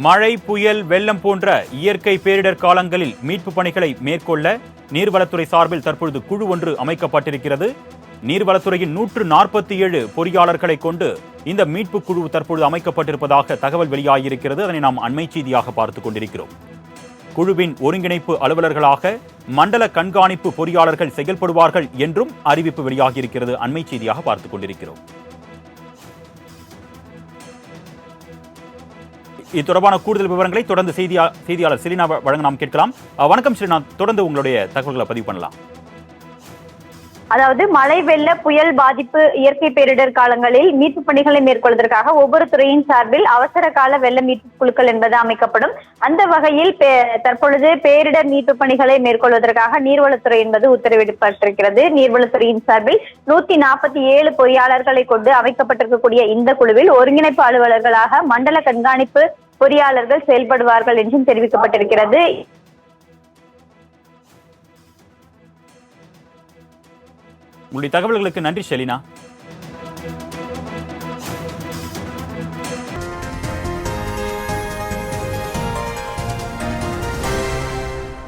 மழை, புயல், வெள்ளம் போன்ற இயற்கை பேரிடர் காலங்களில் மீட்பு பணிகளை மேற்கொள்ள நீர்வளத்துறை சார்பில் தற்பொழுது குழு ஒன்று அமைக்கப்பட்டிருக்கிறது. நீர்வளத்துறையின் 147 பொறியாளர்களை கொண்டு இந்த மீட்பு குழு தற்பொழுது அமைக்கப்பட்டிருப்பதாக தகவல் வெளியாகியிருக்கிறது. அதனை நாம் அண்மை செய்தியாக பார்த்துக் கொண்டிருக்கிறோம். குழுவின் ஒருங்கிணைப்பு அலுவலர்களாக மண்டல கண்காணிப்பு பொறியாளர்கள் செயல்படுவார்கள் என்றும் அறிவிப்பு வெளியாகியிருக்கிறது. அண்மை செய்தியாக பார்த்துக் கொண்டிருக்கிறோம். இது தொடர்பான கூடுதல் விவரங்களை தொடர்ந்து செய்தியாளர் செலினா வழங்க நாம் கேட்கலாம். வணக்கம் செலினா, தொடர்ந்து உங்களுடைய தகவல்களை பதிவு பண்ணலாம். அதாவது மழை, வெள்ள, புயல் பாதிப்பு இயற்கை பேரிடர் காலங்களில் மீட்பு பணிகளை மேற்கொள்வதற்காக ஒவ்வொரு துறையின் சார்பில் அவசர கால வெள்ள மீட்பு குழுக்கள் என்பது அமைக்கப்படும். அந்த வகையில் தற்பொழுது பேரிடர் மீட்பு பணிகளை மேற்கொள்வதற்காக நீர்வளத்துறை என்பது உத்தரவிடப்பட்டிருக்கிறது. நீர்வளத்துறையின் சார்பில் 147 பொறியாளர்களை கொண்டு அமைக்கப்பட்டிருக்கக்கூடிய இந்த குழுவில் ஒருங்கிணைப்பு அலுவலர்களாக மண்டல கண்காணிப்பு பொறியாளர்கள் செயல்படுவார்கள் என்றும் தெரிவிக்கப்பட்டிருக்கிறது. உங்களுடைய தகவல்களுக்கு நன்றி செலினா.